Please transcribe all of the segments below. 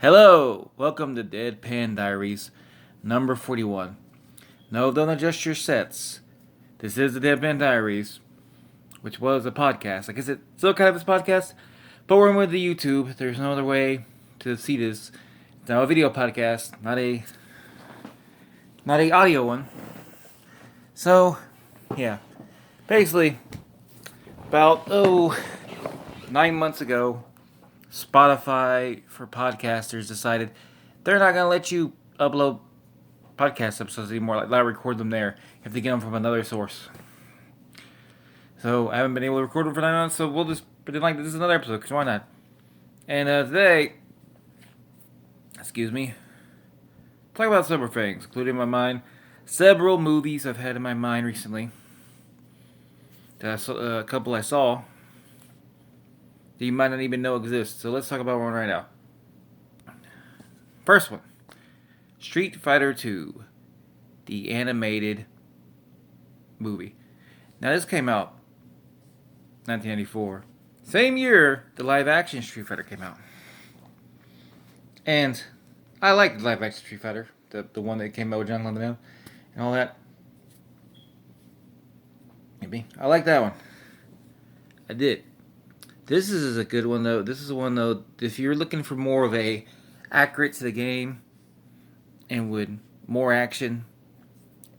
Hello, welcome to Deadpan Diaries, number 41. No, don't adjust your sets. This is the Deadpan Diaries, which was a podcast. I guess it still kind of is a podcast, but we're with the YouTube. There's no other way to see this. It's now a video podcast, not a audio one. So, yeah, basically, about 9 months ago, Spotify for podcasters decided they're not gonna let you upload podcast episodes anymore. Like, record them there. You have to get them from another source. So I haven't been able to record them for 9 months. So we'll just pretend like this is another episode. Cause why not? And today, excuse me, talk about several things, including in my mind several movies I've had in my mind recently. A couple I saw that you might not even know exist. So let's talk about one right now. First one, Street Fighter 2, the animated movie. Now this came out 1994. Same year the live action Street Fighter came out. And I like the live action Street Fighter, the one that came out with John Lemon and all that. Maybe. I like that one. I did. This is a good one though. This is one though, if you're looking for more of a accurate to the game and with more action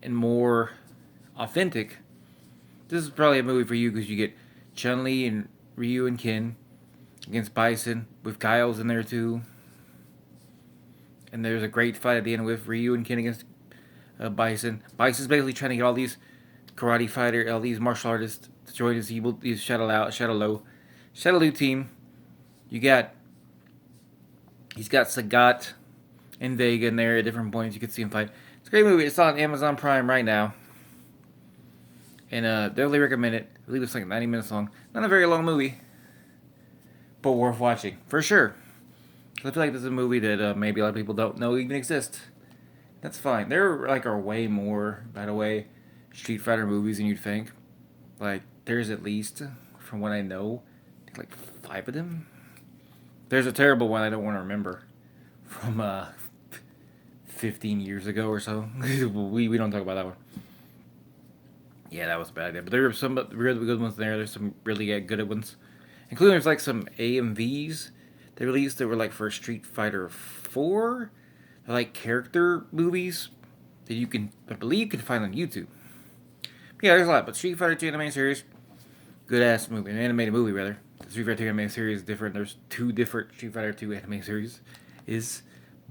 and more authentic, this is probably a movie for you because you get Chun-Li and Ryu and Ken against Bison with Kyle's in there too. And there's a great fight at the end with Ryu and Ken against Bison. Bison's basically trying to get all these karate fighter, all these martial artists to join his Shadow Lu team. He's got Sagat and Vega in there at different points. You can see him fight. It's a great movie. It's on Amazon Prime right now. And definitely recommend it. I believe it's like 90 minutes long. Not a very long movie, but worth watching for sure. I feel like this is a movie that maybe a lot of people don't know even exists. That's fine. There are way more, by the way, Street Fighter movies than you'd think. Like there's at least, from what I know, like 5 of them. There's a terrible one I don't want to remember from 15 years ago or so. we don't talk about that one. Yeah, that was a bad idea. But there were some really good ones there. There's some really good ones. Including there's like some AMVs they released that were like for Street Fighter 4. They're like character movies that I believe you can find on YouTube. But yeah, there's a lot. But Street Fighter 2 animated series, good ass movie. An animated movie, rather. The Street Fighter 2 animated series is different. There's 2 different Street Fighter 2 animated series.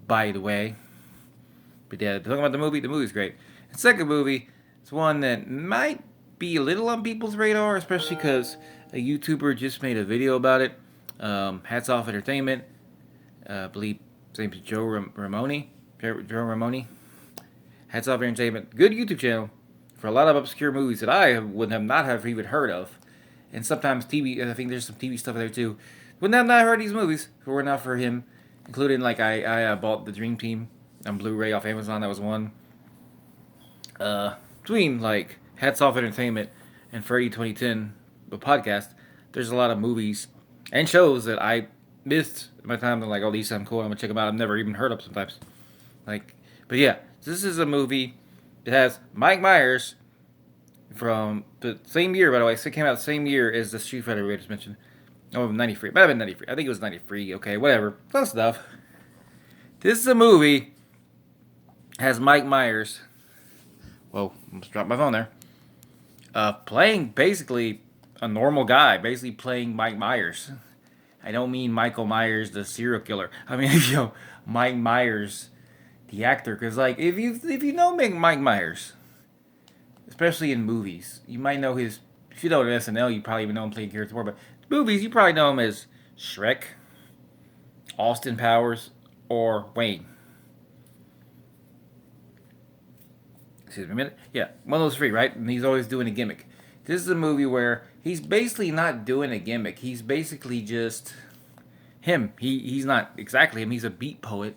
By the way. But yeah, talking about the movie's great. The second movie, it's one that might be a little on people's radar, especially because a YouTuber just made a video about it. Hats Off Entertainment. I believe his name's Joe Ramone. Hats Off Entertainment. Good YouTube channel for a lot of obscure movies that I would have not have even heard of. And sometimes TV, I think there's some TV stuff there too. Would have not heard these movies if it were not for him. Including, like, I bought The Dream Team on Blu-ray off Amazon. That was one. Between, like, Hats Off Entertainment and Freddy 2010, the podcast, there's a lot of movies and shows that I missed in my time. They're like, oh, these sound cool. I'm going to check them out. I've never even heard of sometimes. Like, but yeah, this is a movie. It has Mike Myers from the same year, by the way. So it came out the same year as the Street Fighter we just mentioned. Oh, 93. It might have been 93. I think it was 93. Okay, whatever. Close stuff. This is a movie. Has Mike Myers. Whoa, almost dropped my phone there. Playing basically a normal guy. Basically playing Mike Myers. I don't mean Michael Myers, the serial killer. I mean, Mike Myers, the actor. Because, like, if you know Mike Myers, especially in movies, you might know his. If you know SNL, you probably even know him playing characters more. But movies, you probably know him as Shrek, Austin Powers, or Wayne. Excuse me a minute. Yeah, one of those 3, right? And he's always doing a gimmick. This is a movie where he's basically not doing a gimmick. He's basically just him. He's not exactly him. He's a beat poet.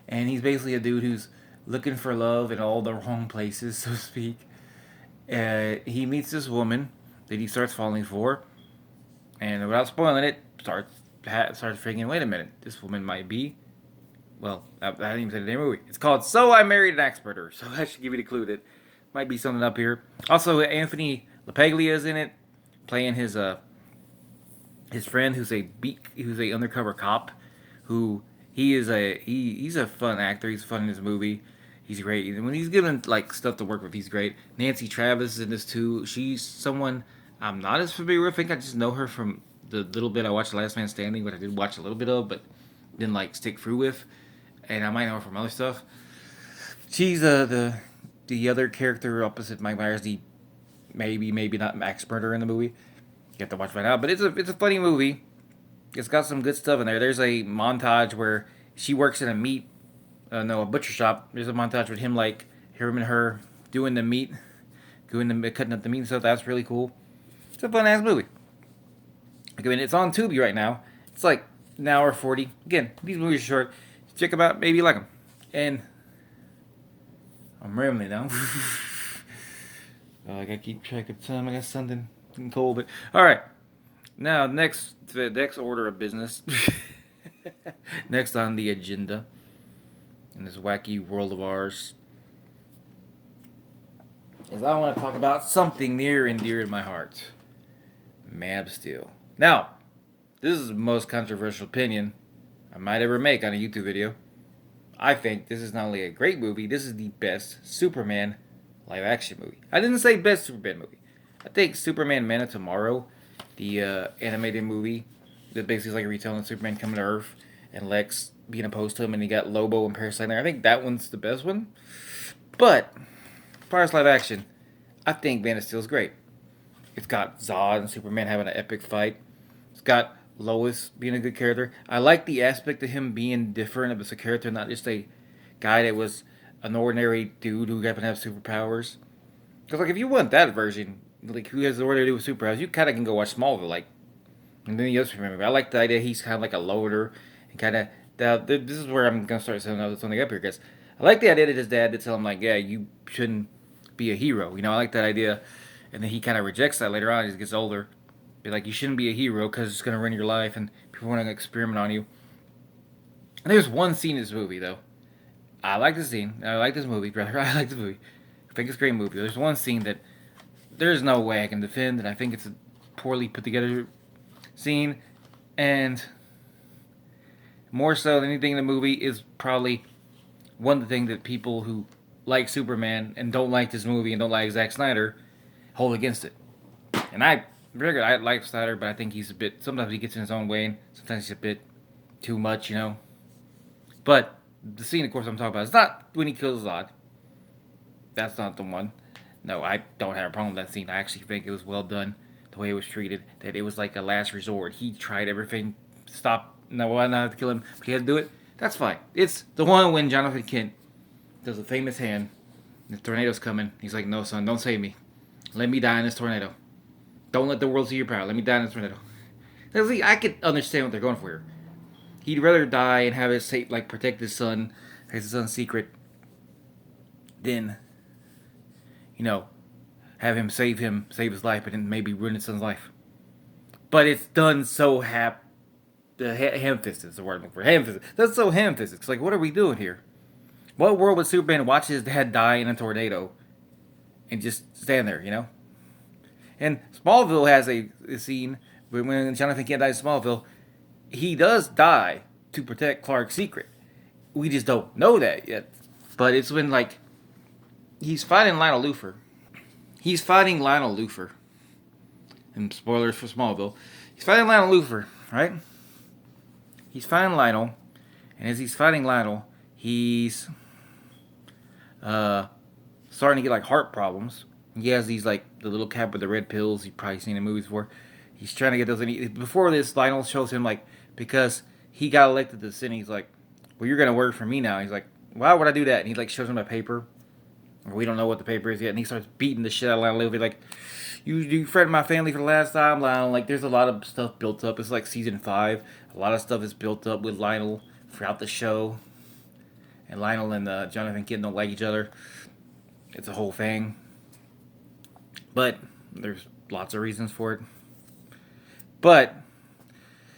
And he's basically a dude who's looking for love in all the wrong places, so to speak. He meets this woman that he starts falling for. And without spoiling it, starts thinking, wait a minute, this woman might be Well, I didn't even say the name of the movie. It's called So I Married an Axe Murderer. So I should give you the clue that might be something up here. Also, Anthony LaPaglia is in it, playing his friend who's a undercover cop, who he's a fun actor. He's fun in this movie. He's great. And when he's given like stuff to work with, he's great. Nancy Travis is in this too. She's someone I'm not as familiar with. I think I just know her from the little bit I watched The Last Man Standing, but I did watch a little bit of, but didn't like stick through with. And I might know her from other stuff. She's the other character opposite Mike Myers, the maybe not Max Murder in the movie. You have to watch right now, but it's a funny movie. It's got some good stuff in there. There's a montage where she works in a butcher shop. There's a montage with him and her doing the meat, cutting up the meat and stuff. That's really cool. It's a fun ass movie. I mean, it's on Tubi right now. It's like an hour 40. Again, these movies are short. Check them out. Maybe you like them. And I'm rambling now. I gotta keep track of time. I got something cold. But all right. Now, the next order of business. Next on the agenda in this wacky world of ours is I want to talk about something near and dear to my heart. Man of Steel. Now, this is the most controversial opinion I might ever make on a YouTube video. I think this is not only a great movie, this is the best Superman live action movie. I didn't say best Superman movie. I think Superman Man of Tomorrow, the animated movie that basically is like a retelling of Superman coming to Earth and Lex being opposed to him, and you got Lobo and Parasite there. I think that one's the best one. But as far as live action, I think Man of Steel is great. It's got Zod and Superman having an epic fight. It's got Lois being a good character. I like the aspect of him being different. It was a character, not just a guy that was an ordinary dude who happened to have superpowers. Because like if you want that version, like who has the ordinary dude with superpowers, you kind of can go watch Smallville, like, and then the other Superman movie. I like the idea he's kind of like a loader and kind of. This is where I'm gonna start setting something up here, because I like the idea that his dad did tell him like, yeah, you shouldn't be a hero. You know, I like that idea, and then he kind of rejects that later on as he gets older. Be like, you shouldn't be a hero because it's gonna ruin your life and people want to experiment on you. And there's one scene in this movie though. I like this scene. I like this movie, brother. I like this movie. I think it's a great movie. There's one scene that there's no way I can defend, and I think it's a poorly put together scene, and more so than anything in the movie is probably one of the things that people who like Superman and don't like this movie and don't like Zack Snyder hold against it. And I figured I like Snyder, but I think he's a bit. Sometimes he gets in his own way, and sometimes he's a bit too much, you know. But the scene, of course, I'm talking about is not when he kills Zod. That's not the one. No, I don't have a problem with that scene. I actually think it was well done, the way it was treated. That it was like a last resort. He tried everything to stop. No, why not have to kill him? But he had to do it. That's fine. It's the one when Jonathan Kent does a famous hand. The tornado's coming. He's like, no, son, don't save me. Let me die in this tornado. Don't let the world see your power. Let me die in this tornado. See, I could understand what they're going for here. He'd rather die and have his safe, like protect his son, his son's secret, than, you know, have him, save his life, and then maybe ruin his son's life. But it's done so ham-fisted is the word I'm looking for. Ham-fisted. That's so ham-fisted. It's like, what are we doing here? What world would Superman watch his dad die in a tornado and just stand there, you know? And Smallville has a scene where when Jonathan Kent dies in Smallville, he does die to protect Clark's secret. We just don't know that yet. But it's when, like, he's fighting Lionel Luthor. He's fighting Lionel Luthor. And spoilers for Smallville. He's fighting Lionel Luthor, right? He's fighting Lionel. And as he's fighting Lionel, he's starting to get, like, heart problems. He has these, like, the little cap with the red pills you've probably seen in movies before. He's trying to get those. And before this, Lionel shows him, like, because he got elected to the Senate, he's like, well, you're going to work for me now. He's like, why would I do that? And he, like, shows him a paper. We don't know what the paper is yet. And he starts beating the shit out of Lionel. He's like, you threatened my family for the last time, Lionel. Like, there's a lot of stuff built up. It's like season 5. A lot of stuff is built up with Lionel throughout the show. And Lionel and Jonathan Kent don't like each other. It's a whole thing. But there's lots of reasons for it. But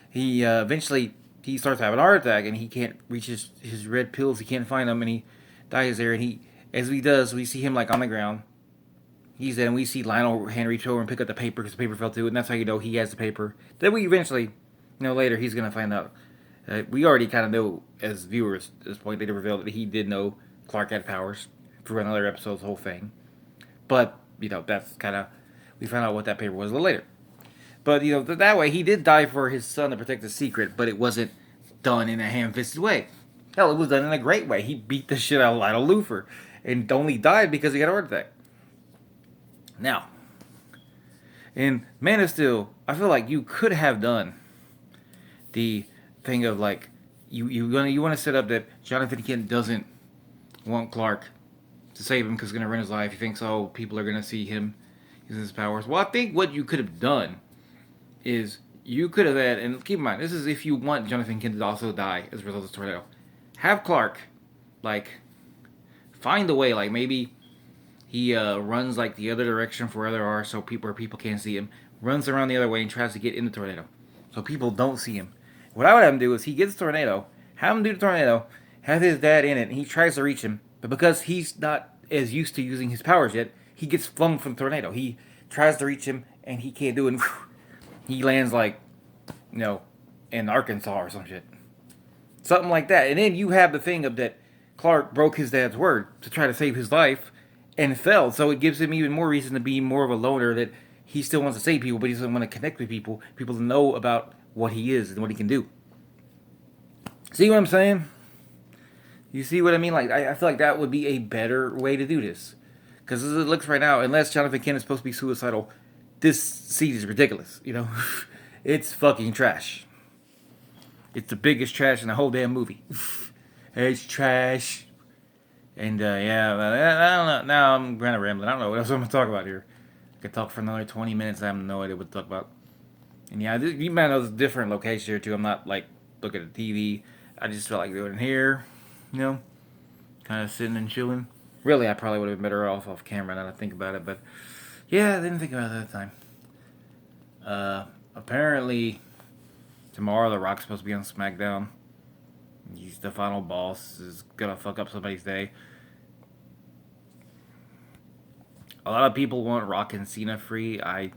he eventually he starts having a heart attack, and he can't reach his red pills. He can't find them, and he dies there. And as he does, we see him like on the ground. He's in. We see Lionel hand reach over and pick up the paper because the paper fell too, and that's how you know he has the paper. Then we eventually, later he's gonna find out. We already kind of know as viewers at this point. They revealed that he did know Clark had powers through another episode's whole thing. But that's kind of we found out what that paper was a little later. But that way he did die for his son to protect the secret, but it wasn't done in a ham-fisted way. Hell, it was done in a great way. He beat the shit out of Lionel Luthor and only died because he had a heart attack. Now, in Man of Steel, I feel like you could have done the thing of like you want to set up that Jonathan Kent doesn't want Clark to save him because he's gonna ruin his life. He thinks people are gonna see him using his powers. Well, I think what you could have done is you could have had, and keep in mind, this is if you want Jonathan Kent to also die as a result of the tornado. Have Clark like find a way, like maybe he runs like the other direction for where there are, so people can't see him. Runs around the other way and tries to get in the tornado, so people don't see him. What I would have him do is he gets the tornado, have him do the tornado, have his dad in it, and he tries to reach him, but because he's not as used to using his powers yet, he gets flung from the tornado. He tries to reach him, and he can't do it. And he lands like, in Arkansas or some shit, something like that. And then you have the thing of that Clark broke his dad's word to try to save his life and failed, so it gives him even more reason to be more of a loner. That he still wants to save people, but he doesn't want to connect with people to know about what he is and what he can do. See what I'm saying? You see what I mean? Like, I feel like that would be a better way to do this. Because as it looks right now, unless Jonathan Kent is supposed to be suicidal, this seed is ridiculous, It's fucking trash. It's the biggest trash in the whole damn movie. It's trash. And, yeah, I don't know. Now I'm kind of rambling. I don't know what else I'm going to talk about here. I could talk for another 20 minutes. I have no idea what to talk about. And, yeah, you might know there's a different location here, too. I'm not, like, looking at the TV. I just felt like doing it here. Kind of sitting and chilling. Really, I probably would have been better off camera now that I think about it, but yeah, I didn't think about it at the time. Apparently, tomorrow The Rock's supposed to be on SmackDown. He's the final boss. Is gonna fuck up somebody's day. A lot of people want Rock and Cena free. I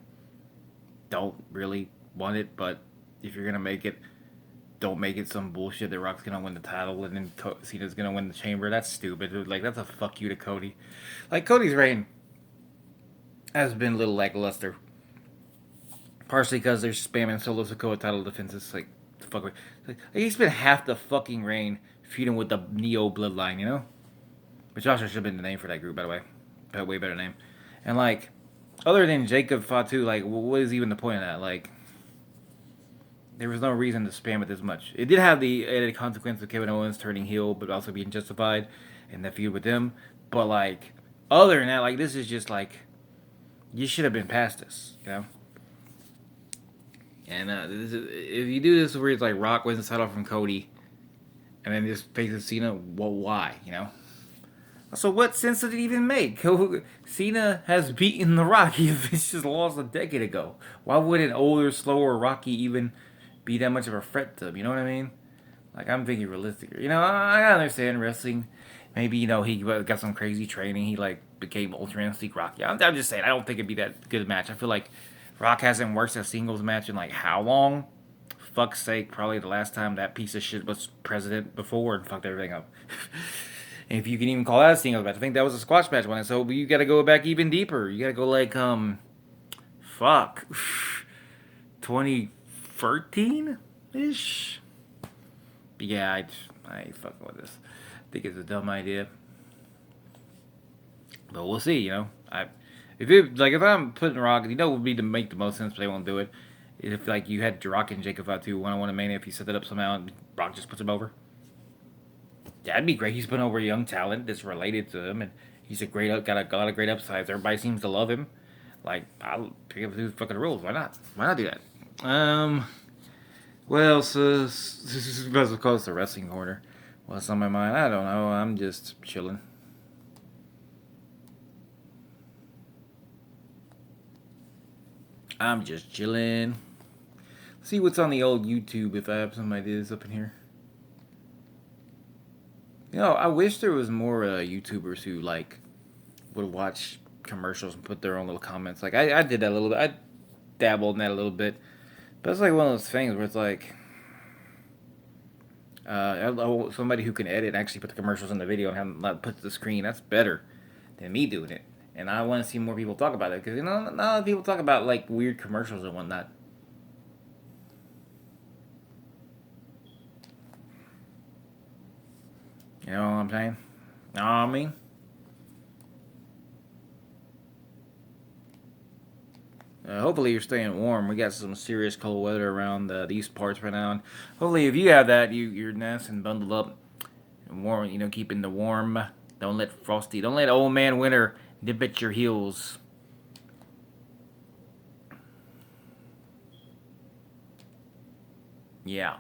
don't really want it, but if you're gonna make it, don't make it some bullshit that Rock's gonna win the title and then Cena's gonna win the Chamber. That's stupid, dude. Like, that's a fuck you to Cody. Like, Cody's reign has been a little lackluster. Partially because they're spamming Solo Sikoa title defenses. Like, fuck with. Like, he spent half the fucking reign feuding with the Neo Bloodline, Which also should have been the name for that group, by the way. A way better name. And, like, other than Jacob Fatu, like, what is even the point of that? Like, there was no reason to spam it this much. It did have the added consequence of Kevin Owens turning heel, but also being justified in the feud with them. But, like, other than that, like, this is just, like, you should have been past this, And if you do this where it's like Rock wins the title from Cody, and then just faces Cena, well, why, So what sense did it even make? Cena has beaten The Rock. He just lost a decade ago. Why would an older, slower Rocky even be that much of a threat to him? You know what I mean? Like, I'm thinking realistic. I understand wrestling. Maybe, he got some crazy training. He, like, became Ultra Instinct Rocky. I'm just saying, I don't think it'd be that good a match. I feel like Rock hasn't worked a singles match in, like, how long? Fuck's sake, probably the last time that piece of shit was president before and fucked everything up. If you can even call that a singles match. I think that was a squash match one. So you gotta go back even deeper. You gotta go, like, fuck. 2013-ish? Yeah, I ain't fucking with this. I think it's a dumb idea. But we'll see, if I'm putting Rock, it would be to make the most sense, but they won't do it. If, like, you had Rock and Jacob Fatu one-on-one in Mania, if you set that up somehow and Rock just puts him over. That'd be great. He's putting over a young talent that's related to him, and he's got a lot of great upsides. Everybody seems to love him. Like, I'll pick up the fucking rules. Why not? Why not do that? What else? This is supposed to call this the wrestling corner. What's on my mind? I don't know. I'm just chilling. See what's on the old YouTube if I have some ideas up in here. You know, I wish there was more YouTubers who like would watch commercials and put their own little comments. Like I did that a little bit. I dabbled in that a little bit, but it's like one of those things where it's like somebody who can edit and actually put the commercials in the video and have them not put to the screen. That's better than me doing it. And I want to see more people talk about it because you know not a lot of people talk about like weird commercials and whatnot. You know what I'm saying? Know what I mean? Hopefully you're staying warm. We got some serious cold weather around these parts right now. And hopefully, if you have that, you're nice and bundled up and warm. You know, keeping the warm. Don't let frosty. Don't let old man winter nip at your heels. Yeah.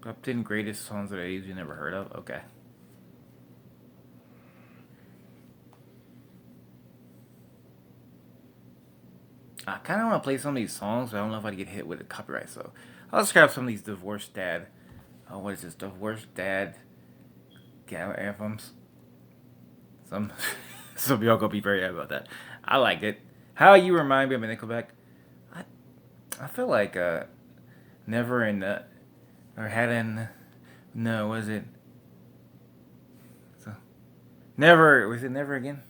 Top 10 greatest songs of the 80s you never heard of? Okay. I kind of want to play some of these songs, but I don't know if I'd get hit with a copyright, so I'll just grab some of these divorced dad. Oh, what is this? Divorced dad anthems. Some some of y'all gonna be very happy about that. I liked it. How You Remind Me of Nickelback. I I feel like never in or hadn't. No, was it? So, never was it never again?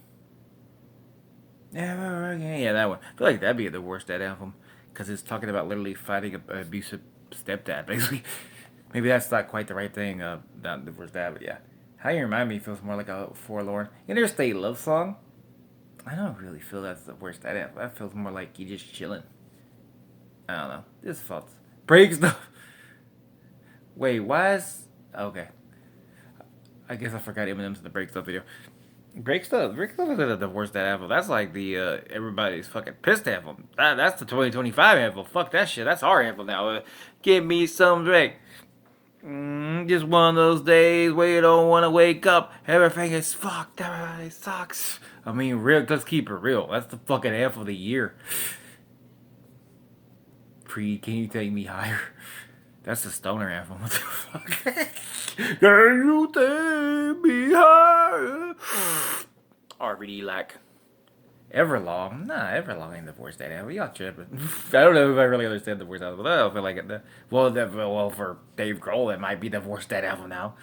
Never again. Yeah, that one. I feel like that'd be the worst dad album because it's talking about literally fighting an abusive stepdad, basically. Maybe that's not quite the right thing. Not the worst dad, but yeah. How You Remind Me feels more like a forlorn interstate love song. I don't really feel that's the worst dad album. That feels more like you just chilling. I don't know. This thoughts breaks the. Wait, why is okay? I guess I forgot Eminem's in the break stuff video. Break stuff isn't the worst that album. That's like the everybody's fucking pissed album. That's the 2025 album. Fuck that shit. That's our album now. Give me some Drake. Just one of those days where you don't want to wake up. Everything is fucked. Everything sucks. I mean, real. Let's keep it real. That's the fucking half of the year. Creed, can you take me higher? That's the stoner anthem. What the fuck? Can you take me higher? RBD like Everlong. Nah, Everlong ain't the worst that album. Y'all tripping. I don't know if I really understand the worst album, but I don't feel like it. Well, for Dave Grohl, it might be the worst that album now.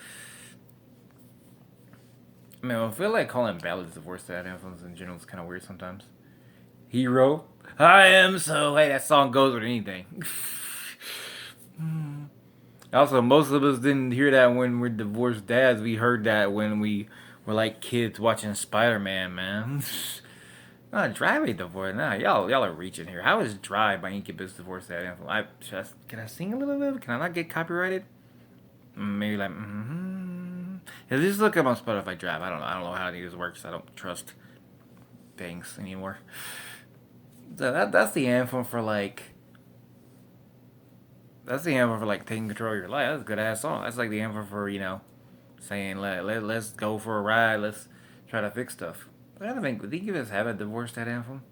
I mean, I feel like calling ballads the worst that albums in general is kind of weird sometimes. Hero. I am so. Hey, that song goes with anything. Also, most of us didn't hear that when we're divorced dads. We heard that when we were like kids watching Spider Man, man. Drive ain't divorced. Nah, y'all are reaching here. How is Drive by Incubus divorced that anthem? Can I sing a little bit? Can I not get copyrighted? Maybe like, Yeah, just look up on Spotify Drive. I don't know how these works. I don't trust things anymore. So that's the anthem for like. That's the anthem for like taking control of your life. That's a good ass song. That's like the anthem for saying let's go for a ride. Let's try to fix stuff. I don't think. Did you guys have a divorce that anthem?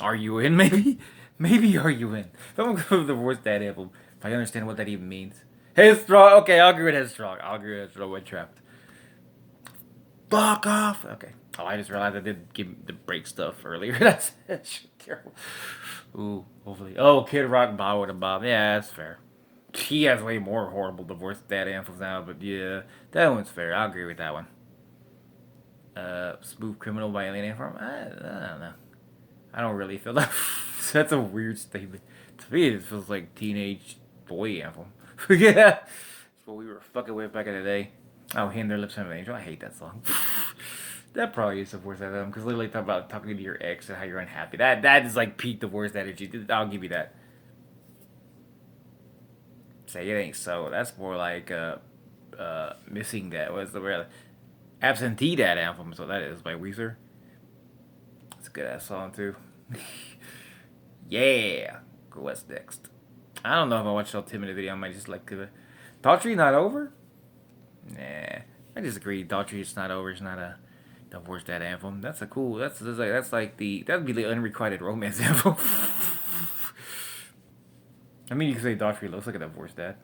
Are you in? Maybe. Maybe are you in? Don't go with divorce that anthem. If I understand what that even means. Headstrong. Okay, I'll agree with headstrong. I'll agree with headstrong when trapped. Fuck off. Okay. Oh, I just realized I did give the break stuff earlier. That's terrible. Ooh, hopefully. Oh, Kid Rock, Bob with a Bob. Yeah, that's fair. He has way more horrible divorce dad anthems now, but yeah, that one's fair. I'll agree with that one. Smooth Criminal by Alien Ant I don't know. I don't really feel that. That's a weird statement. To me, it feels like teenage boy anthem. Yeah, that's what we were fucking with back in the day. Oh, Hand Their Lips on an Angel. I hate that song. That probably is the worst of them because literally talk about talking to your ex and how you're unhappy. That is like peak divorce energy. I'll give you that. Say it ain't so. That's more like missing that. What's the word? Absentee Dad anthem. So that is by Weezer. It's a good ass song too. Yeah. Go what's next? I don't know if I watched the 10-minute video. I might just like to. Daughtry not over? Nah. I disagree. Daughtry is not over. It's not a Divorce that anthem. That's a cool. That'd be the unrequited romance anthem. I mean, you could say Daughtry looks like a divorced dad.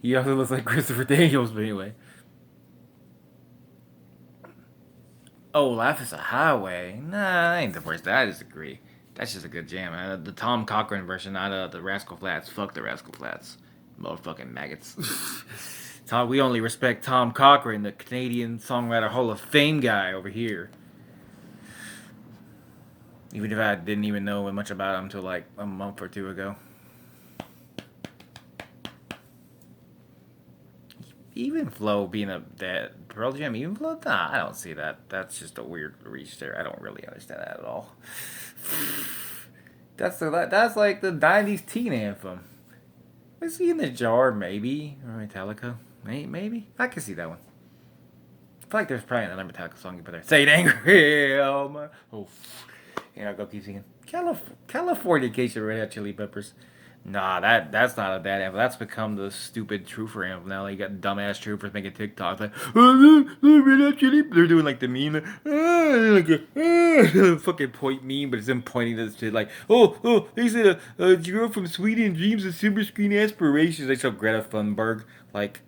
He also looks like Christopher Daniels, but anyway. Oh, Life is a Highway. Nah, that ain't divorced dad. I disagree. That's just a good jam. The Tom Cochran version, not the Rascal Flats. Fuck the Rascal Flats. Motherfucking maggots. Tom, we only respect Tom Cochran, the Canadian Songwriter Hall of Fame guy over here. Even if I didn't even know much about him until like a month or two ago. Even Flo being a that Pearl Jam, even Flo, nah, I don't see that. That's just a weird reach there. I don't really understand that at all. That's like the '90s teen anthem. Was he in the Jar? Maybe or Metallica? Maybe I can see that one. I feel like there's probably another Metallica song you put there. Say it angry, oh, yeah, I'll go keep singing. Californication, Red Hot Chili Peppers. Nah, that's not a bad anthem. That's become the stupid trooper anthem now. You got dumbass troopers making TikToks like, they're doing like the meme, fucking point meme, but it's them pointing to this shit like, they said a girl from Sweden dreams of silver screen aspirations. They show Greta Thunberg like,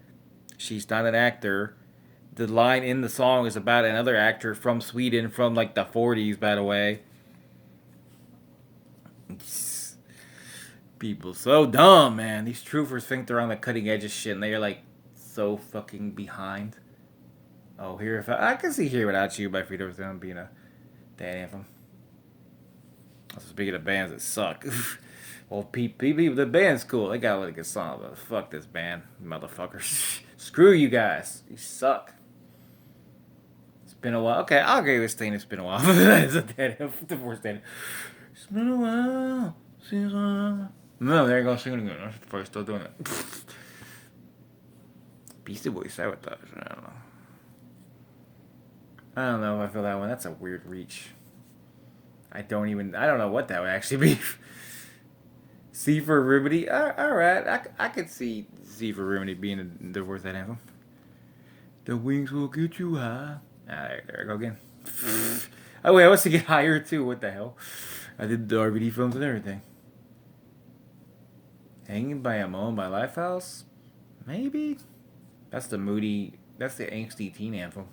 she's not an actor. The line in the song is about another actor from Sweden from like the 40s, by the way. People so dumb, man. These troopers think they're on the cutting edge of shit, and they're like so fucking behind. Oh, here if I can see "Here Without You" by Freedom Zone being a dad anthem. Speaking of bands that suck, well, the band's cool. They got a really good song, but fuck this band, motherfuckers. Screw you guys. You suck. It's been a while. Okay, I'll agree with Stain. It's been a while. That's a dad anthem. Divorce dad. It's been a while. Seems no, there you go, singing again. I'm probably still doing it. Beastie Boys Sabotage. I don't know if I feel that one. That's a weird reach. I don't know what that would actually be. C for Remedy. Alright. I could see C for Remedy being a divorce that anthem. The wings will get you high. There I go again. Oh, wait, I was to get higher too. What the hell? I did the RBD films and everything. Hanging by a Moan by Lifehouse? Maybe? That's the angsty teen anthem.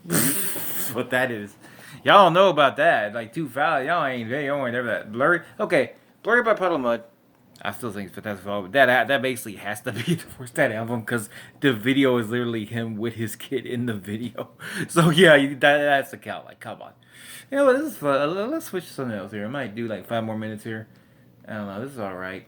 What that is. Y'all know about that. Like, Too Foul. Y'all ain't never that. Blurry? Okay. Blurry by Puddle Mud. I still think it's fantastic. But that basically has to be the first that album because the video is literally him with his kid in the video. So, yeah, that's the count. Like, come on. You know what? This is fun. Let's switch to something else here. I might do like 5 more minutes here. I don't know. This is alright.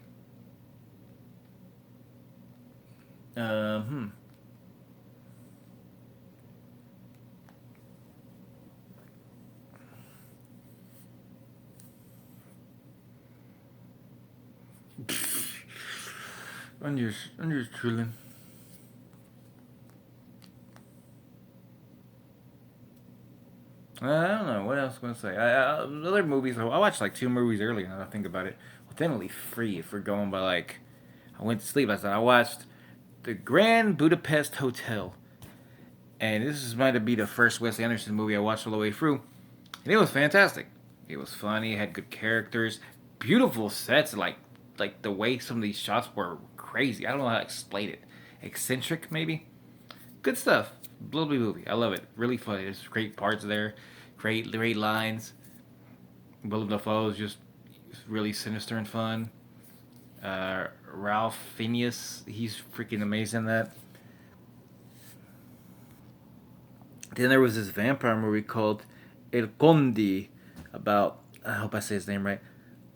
I'm just chilling. I don't know what else I'm gonna say. Other movies. I watched like 2 movies earlier. Now that I think about it, well, technically 3 if we're going by like. I went to sleep last night. I watched The Grand Budapest Hotel, and this might be the first Wes Anderson movie I watched all the way through, and it was fantastic. It was funny. It had good characters, beautiful sets. Like the way some of these shots were crazy. I don't know how to explain it. Eccentric, maybe. Good stuff. Lovely movie. I love it. Really funny. There's great parts there. Great lines. Willem Dafoe is just really sinister and fun. Ralph Fiennes, he's freaking amazing in that. Then there was this vampire movie called El Conde about, I hope I say his name right,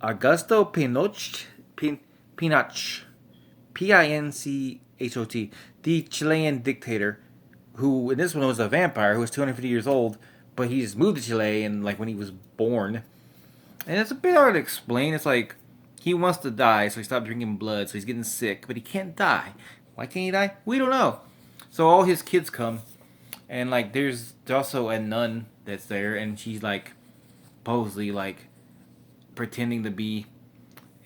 Augusto Pinochet, Pinchot, the Chilean dictator, who in this one was a vampire who was 250 years old, but he just moved to Chile and like when he was born. And it's a bit hard to explain. It's like he wants to die, so he stopped drinking blood, so he's getting sick, but he can't die. Why can't he die? We don't know. So all his kids come, and like there's also a nun that's there, and she's like supposedly like pretending to be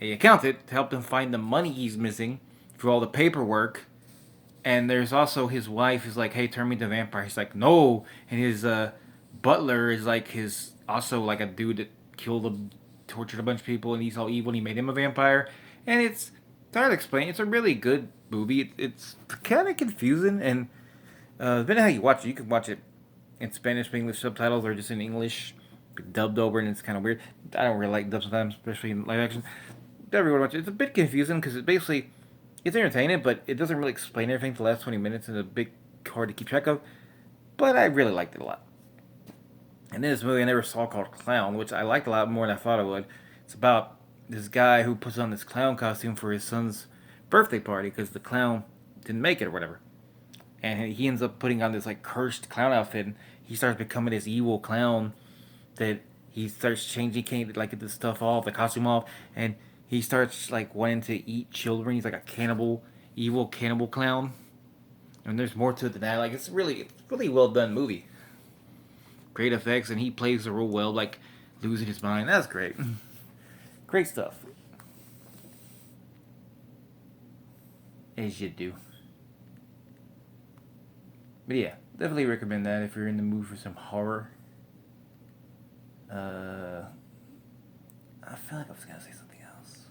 a accountant to help him find the money he's missing for all the paperwork. And there's also his wife is like, hey, turn me into a vampire. He's like, no. And his Butler is like his also like a dude that tortured a bunch of people, and he's all evil. And he made him a vampire, and it's hard to explain. It's a really good movie. It's kind of confusing, and depending on how you watch it, you can watch it in Spanish, English subtitles, or just in English, dubbed over, and it's kind of weird. I don't really like dub sometimes, especially in live action. Everyone watch it. It's a bit confusing because it's entertaining, but it doesn't really explain everything for the last 20 minutes, and it's a bit hard to keep track of. But I really liked it a lot. And then this movie I never saw called Clown, which I liked a lot more than I thought I would. It's about this guy who puts on this clown costume for his son's birthday party because the clown didn't make it or whatever. And he ends up putting on this like cursed clown outfit, and he starts becoming this evil clown that he starts changing, can't like get the stuff off, the costume off, and he starts like wanting to eat children. He's like a cannibal, evil cannibal clown. And there's more to it than that. Like it's really well done movie. Great effects, and he plays the role well, like losing his mind. That's great. Great stuff. As you do. But yeah, definitely recommend that if you're in the mood for some horror. Uh, I feel like I was gonna say something else.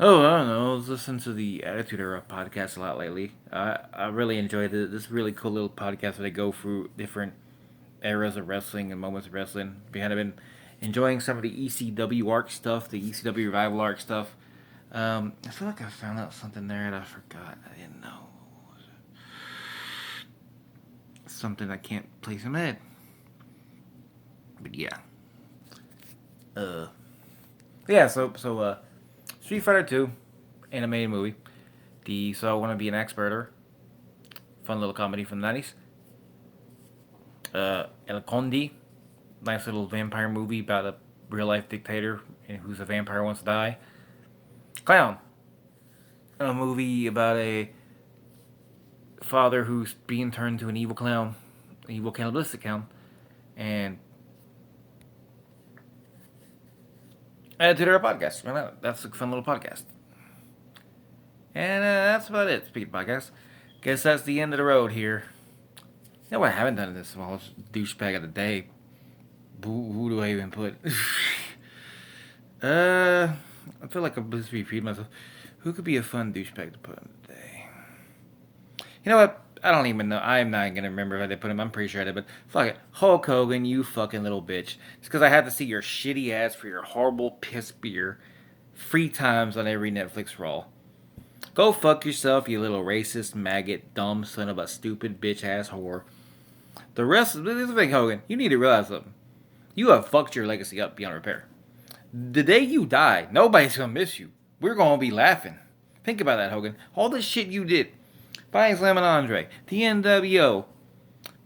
Oh, I don't know. I was listening to the Attitude Era podcast a lot lately. I really enjoyed it. This really cool little podcast where they go through different eras of wrestling and moments of wrestling. We had been enjoying some of the ECW arc stuff, the ECW revival arc stuff. I feel like I found out something there that I forgot. I didn't know. Something I can't place in my head. But yeah. Uh. Yeah. So Street Fighter 2, animated movie. So I Want to Be an Axe-Murderer. Fun little comedy from the 90s. El Conde, nice little vampire movie about a real life dictator who's a vampire wants to die. Clown, a movie about a father who's being turned to an evil clown, an evil cannibalistic clown, and add to their podcast. Why not? That's a fun little podcast. And that's about it. Speaking of podcasts, guess that's the end of the road here. You know what I haven't done in this small douchebag of the day? Who do I even put? I feel like I'm just repeating myself. Who could be a fun douchebag to put on the day? You know what? I don't even know. I'm not gonna remember if I did put him. I'm pretty sure I did, but fuck it. Hulk Hogan, you fucking little bitch. It's because I had to see your shitty ass for your horrible piss beer 3 times on every Netflix Raw. Go fuck yourself, you little racist, maggot, dumb son of a stupid bitch ass whore. The rest of this is the thing, Hogan. You need to realize something. You have fucked your legacy up beyond repair. The day you die, nobody's gonna miss you. We're gonna be laughing. Think about that, Hogan. All the shit you did. Buying Slam and Andre, the NWO,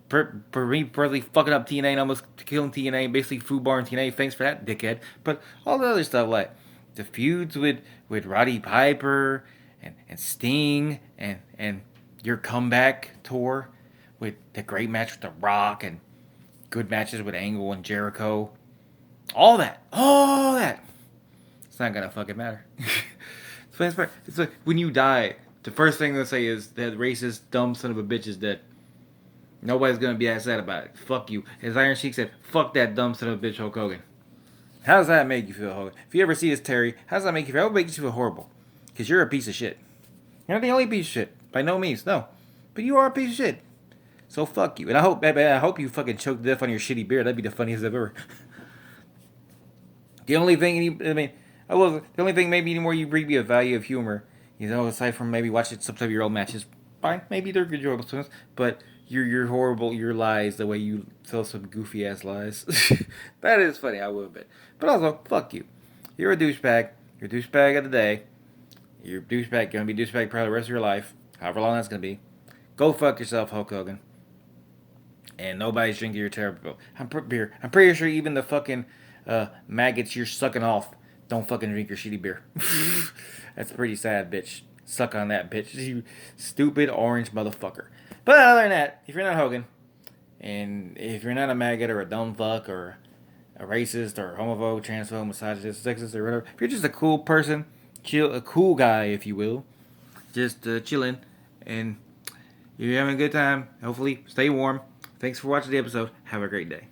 for me personally fucking up TNA and almost killing TNA, basically food bar and TNA. Thanks for that, dickhead. But all the other stuff like the feuds with Roddy Piper and Sting and your comeback tour with the great match with The Rock and good matches with Angle and Jericho. All that. It's not gonna fucking matter. It's like when you die, the first thing they'll say is that racist, dumb son of a bitch is dead. Nobody's gonna be that sad about it. Fuck you. As Iron Sheik said, fuck that dumb son of a bitch Hulk Hogan. How does that make you feel, Hogan? If you ever see this, Terry, how does that make you feel? That would make you feel horrible. Because you're a piece of shit. You're not the only piece of shit. By no means, no. But you are a piece of shit. So fuck you. And I hope you fucking choke to death on your shitty beer. That'd be the funniest I've ever. The only thing, the only thing maybe anymore you bring me a value of humor, aside from maybe watching some of your old matches. Fine, maybe they're enjoyable sometimes, but you're horrible. Your lies, the way you tell some goofy ass lies, that is funny. I will admit, but also fuck you. You're a douchebag. You're a douchebag of the day. You're a douchebag. Gonna be a douchebag probably the rest of your life, however long that's gonna be. Go fuck yourself, Hulk Hogan. And nobody's drinking your terrible beer. I'm pretty sure even the fucking maggots you're sucking off don't fucking drink your shitty beer. That's pretty sad, bitch. Suck on that, bitch. You stupid orange motherfucker. But other than that, if you're not Hogan, and if you're not a maggot or a dumb fuck or a racist or homophobe, transphobe, misogynist, sexist, or whatever, if you're just a cool person, a cool guy, if you will, just chilling, and you're having a good time, hopefully stay warm, Thanks for watching the episode. Have a great day.